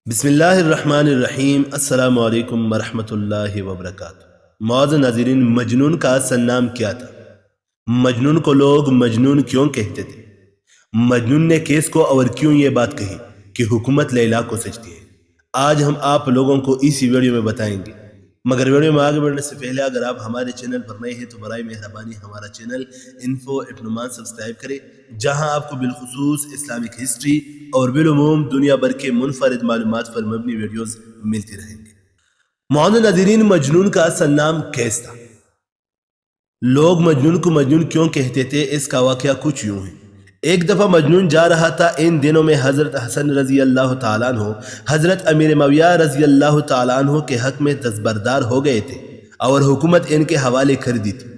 بسم اللہ الرحمن الرحیم۔ السلام علیکم ورحمۃ اللہ وبرکاتہ۔ معزز ناظرین، مجنون کا اصل نام کیا تھا؟ مجنون کو لوگ مجنون کیوں کہتے تھے؟ مجنون نے کس کو اور کیوں یہ بات کہی کہ حکومت لیلا کو سجتی ہے؟ آج ہم آپ لوگوں کو اسی ویڈیو میں بتائیں گے، مگر ویڈیو میں آگے بڑھنے سے پہلے اگر آپ ہمارے چینل پر نئے ہیں تو برائے مہربانی ہمارا چینل انفو ابن نعمان سبسکرائب کریں، جہاں آپ کو بالخصوص اسلامک ہسٹری اور بالعموم دنیا بھر کے منفرد معلومات پر مبنی ویڈیوز ملتی رہیں گے۔ معزز ناظرین، مجنون کا اصل نام کیس تھا۔ لوگ مجنون کو مجنون کیوں کہتے تھے، اس کا واقعہ کچھ یوں ہے۔ ایک دفعہ مجنون جا رہا تھا۔ ان دنوں میں حضرت حسن رضی اللہ تعالیٰ عنہ حضرت امیر معاویہ رضی اللہ تعالیٰ عنہ کے حق میں دستبردار ہو گئے تھے اور حکومت ان کے حوالے کر دی تھی۔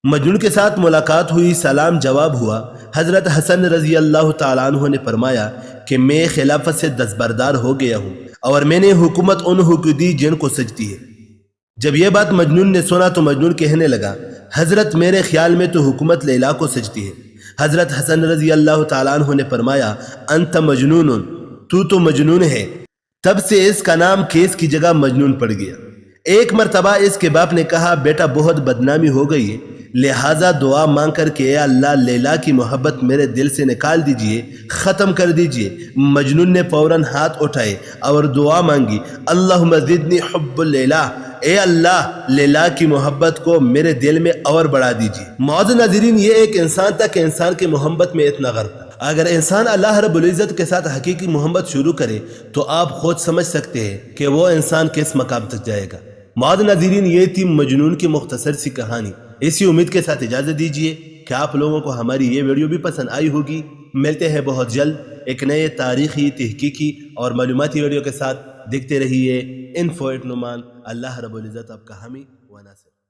مجنون کے ساتھ ملاقات ہوئی، سلام جواب ہوا۔ حضرت حسن رضی اللہ تعالیٰ عنہ نے فرمایا کہ میں خلافت سے دستبردار ہو گیا ہوں اور میں نے حکومت انہوں کو دی جن کو سجتی ہے۔ جب یہ بات مجنون نے سنا تو مجنون کہنے لگا، حضرت میرے خیال میں تو حکومت لیلا کو سجتی ہے۔ حضرت حسن رضی اللہ تعالیٰ عنہ نے فرمایا، انت مجنون، تو مجنون ہے۔ تب سے اس کا نام کیس کی جگہ مجنون پڑ گیا۔ ایک مرتبہ اس کے باپ نے کہا، بیٹا بہت بدنامی ہو گئی ہے، لہٰذا دعا مانگ کر کہ اے اللہ لیلا کی محبت میرے دل سے نکال دیجئے، ختم کر دیجئے۔ مجنون نے فوراً ہاتھ اٹھائے اور دعا مانگی، اللہم زدنی حب لیلا، اے اللہ لیلا کی محبت کو میرے دل میں اور بڑھا دیجئے۔ معزز ناظرین، یہ ایک انسان تھا کہ انسان کی محبت میں اتنا غرق تھا۔ اگر انسان اللہ رب العزت کے ساتھ حقیقی محبت شروع کرے تو آپ خود سمجھ سکتے ہیں کہ وہ انسان کس مقام تک جائے گا۔ معزز ناظرین، یہ تھی مجنون کی مختصر سی کہانی۔ اسی امید کے ساتھ اجازت دیجیے کہ آپ لوگوں کو ہماری یہ ویڈیو بھی پسند آئی ہوگی۔ ملتے ہیں بہت جلد ایک نئے تاریخی، تحقیقی اور معلوماتی ویڈیو کے ساتھ۔ دیکھتے رہیے انفو ابن نعمان۔ اللہ رب العزت آپ کا حامی و ناصر۔